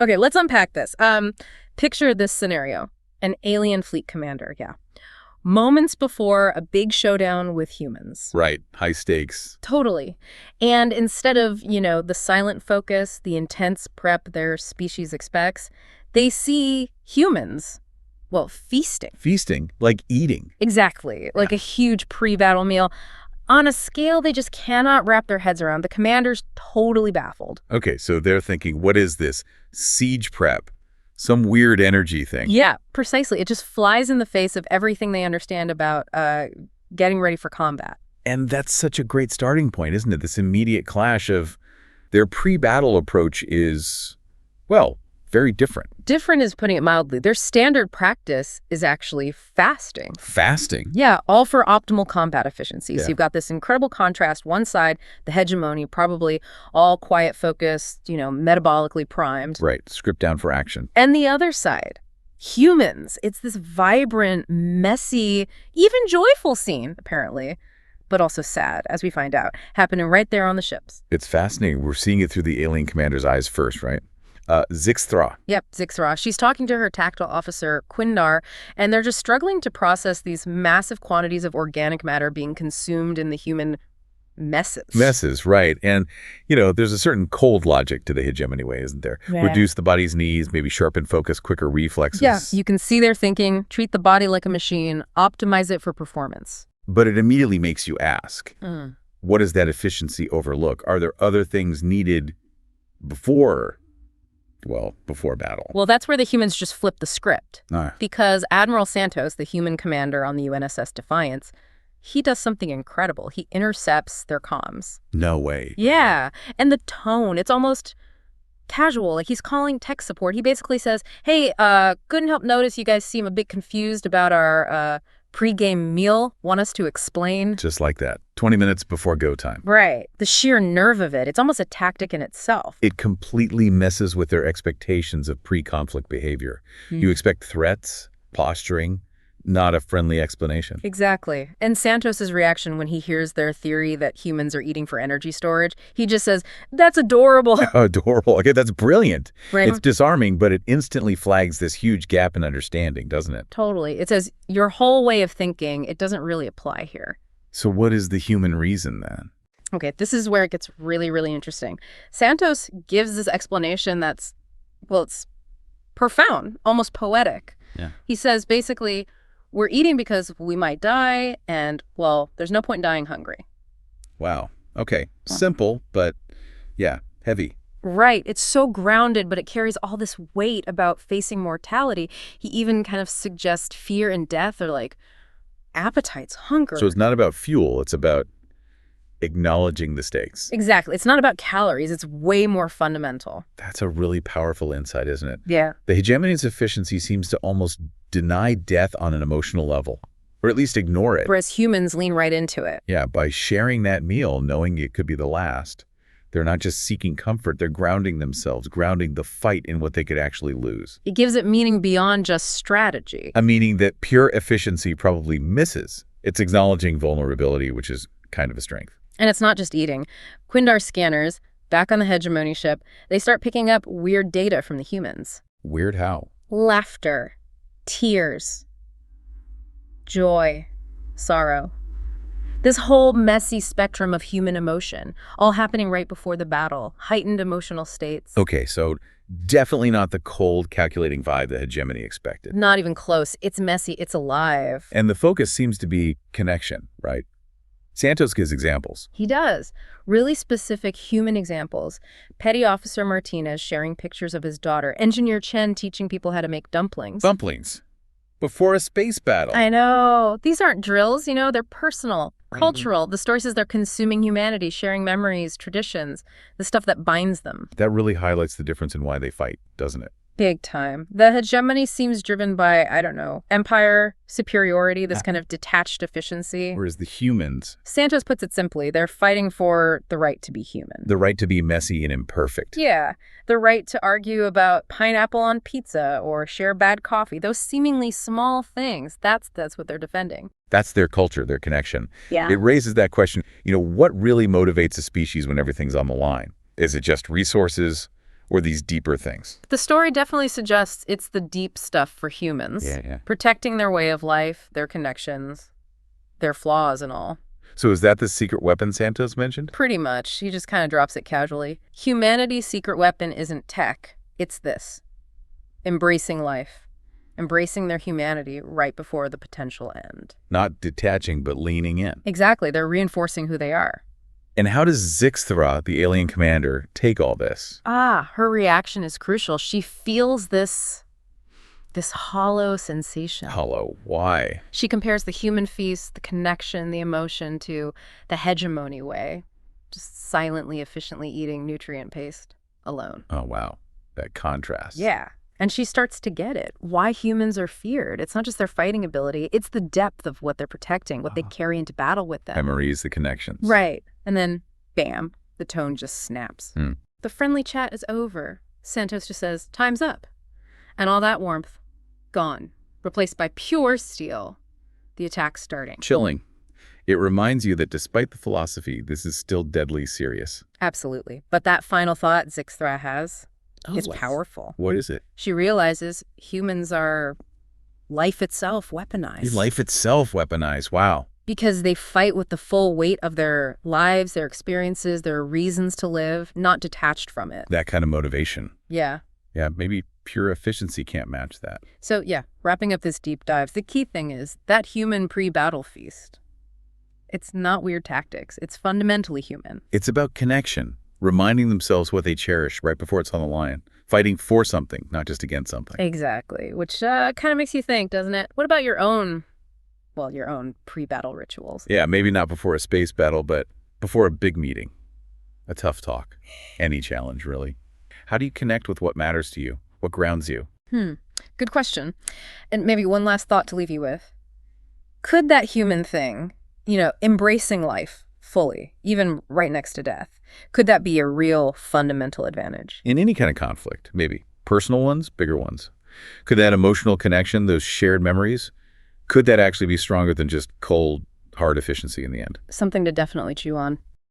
Okay, let's unpack this. Picture this scenario. An alien fleet commander, yeah. Moments before a big showdown with humans. Right. High stakes. Totally. And instead of, the silent focus, the intense prep their species expects, they see humans, well, feasting. Feasting, like eating. Exactly. Like a huge pre-battle meal on a scale they just cannot wrap their heads around. The commander's totally baffled. Okay, so they're thinking, what is this? Siege prep. Some weird energy thing. Yeah, precisely. It just flies in the face of everything they understand about getting ready for combat. And that's such a great starting point, isn't it? This immediate clash of their pre-battle approach is, well, very different. Different is putting it mildly. Their standard practice is actually fasting. Fasting? Yeah, all for optimal combat efficiency. Yeah. So you've got this incredible contrast. One side, the hegemony, probably all quiet focused, metabolically primed. Right, script down for action. And the other side, humans. It's this vibrant, messy, even joyful scene, apparently, but also sad, as we find out, happening right there on the ships. It's fascinating. We're seeing it through the alien commander's eyes first, right? Zixthra. Yep, Zixthra. She's talking to her tactile officer, Quindar, and they're just struggling to process these massive quantities of organic matter being consumed in the human messes. Messes, right. And, there's a certain cold logic to the hegemony way, isn't there? Yeah. Reduce the body's needs, maybe sharpen focus, quicker reflexes. Yeah, you can see their thinking, treat the body like a machine, optimize it for performance. But it immediately makes you ask, what does that efficiency overlook? Are there other things needed before battle? Well, that's where the humans just flip the script. Ah. Because Admiral Santos, the human commander on the UNSS Defiance, he does something incredible. He intercepts their comms. No way. Yeah. And the tone, it's almost casual. Like he's calling tech support. He basically says, hey, couldn't help notice you guys seem a bit confused about our pre-game meal. Want us to explain? Just like that. 20 minutes before go time. Right. The sheer nerve of it. It's almost a tactic in itself. It completely messes with their expectations of pre-conflict behavior. You expect threats, posturing, not a friendly explanation. Exactly. And Santos's reaction when he hears their theory that humans are eating for energy storage, he just says, that's adorable. Adorable. Okay, that's brilliant. Right. It's disarming, but it instantly flags this huge gap in understanding, doesn't it? Totally. It says your whole way of thinking, it doesn't really apply here. So what is the human reason then? Okay, this is where it gets really, really interesting. Santos gives this explanation that's, it's profound, almost poetic. Yeah. He says, basically, we're eating because we might die, and, there's no point in dying hungry. Wow. Okay. Simple, but yeah, heavy. Right. It's so grounded, but it carries all this weight about facing mortality. He even kind of suggests fear and death are like appetites, hunger. So it's not about fuel, it's about acknowledging the stakes. Exactly. It's not about calories. It's way more fundamental. That's a really powerful insight, isn't it? Yeah. The hegemony's efficiency seems to almost deny death on an emotional level, or at least ignore it. Whereas humans lean right into it. Yeah, by sharing that meal, knowing it could be the last, they're not just seeking comfort, they're grounding themselves, grounding the fight in what they could actually lose. It gives it meaning beyond just strategy. A meaning that pure efficiency probably misses. It's acknowledging vulnerability, which is kind of a strength. And it's not just eating. Quindar scanners, back on the hegemony ship, they start picking up weird data from the humans. Weird how? Laughter, tears, joy, sorrow. This whole messy spectrum of human emotion, all happening right before the battle, heightened emotional states. Okay, so definitely not the cold, calculating vibe the hegemony expected. Not even close. It's messy. It's alive. And the focus seems to be connection, right? Santos gives examples. He does. Really specific human examples. Petty Officer Martinez sharing pictures of his daughter. Engineer Chen teaching people how to make dumplings. Dumplings. Before a space battle. I know. These aren't drills, they're personal, cultural. The story says they're consuming humanity, sharing memories, traditions, the stuff that binds them. That really highlights the difference in why they fight, doesn't it? Big time. The hegemony seems driven by, empire, superiority, this kind of detached efficiency. Whereas the humans... Santos puts it simply, they're fighting for the right to be human. The right to be messy and imperfect. Yeah. The right to argue about pineapple on pizza or share bad coffee. Those seemingly small things, that's what they're defending. That's their culture, their connection. Yeah. It raises that question, what really motivates a species when everything's on the line? Is it just resources? Or these deeper things? The story definitely suggests it's the deep stuff for humans. Yeah. Protecting their way of life, their connections, their flaws and all. So is that the secret weapon Santos mentioned? Pretty much. He just kind of drops it casually. Humanity's secret weapon isn't tech. It's this. Embracing life. Embracing their humanity right before the potential end. Not detaching, but leaning in. Exactly. They're reinforcing who they are. And how does Zixthra, the alien commander, take all this? Her reaction is crucial. She feels this hollow sensation. Hollow. Why? She compares the human feast, the connection, the emotion to the hegemony way, just silently, efficiently eating nutrient paste alone. Oh, wow. That contrast. Yeah. And she starts to get it. Why humans are feared. It's not just their fighting ability. It's the depth of what they're protecting, what they carry into battle with them. Memories, the connections. Right. And then, bam, the tone just snaps. Hmm. The friendly chat is over. Santos just says, time's up. And all that warmth, gone. Replaced by pure steel. The attack's starting. Chilling. It reminds you that despite the philosophy, this is still deadly serious. Absolutely. But that final thought Zixthra has is powerful. What is it? She realizes humans are life itself weaponized. Life itself weaponized. Wow. Because they fight with the full weight of their lives, their experiences, their reasons to live, not detached from it. That kind of motivation. Yeah. Yeah, maybe pure efficiency can't match that. So, yeah, wrapping up this deep dive, the key thing is that human pre-battle feast. It's not weird tactics. It's fundamentally human. It's about connection, reminding themselves what they cherish right before it's on the line, fighting for something, not just against something. Exactly, which kind of makes you think, doesn't it? What about your own pre-battle rituals? Yeah, maybe not before a space battle, but before a big meeting, a tough talk, any challenge, really. How do you connect with what matters to you? What grounds you? Good question. And maybe one last thought to leave you with. Could that human thing, embracing life fully, even right next to death, could that be a real fundamental advantage? In any kind of conflict, maybe. Personal ones, bigger ones. Could that emotional connection, those shared memories, could that actually be stronger than just cold, hard efficiency in the end? Something to definitely chew on.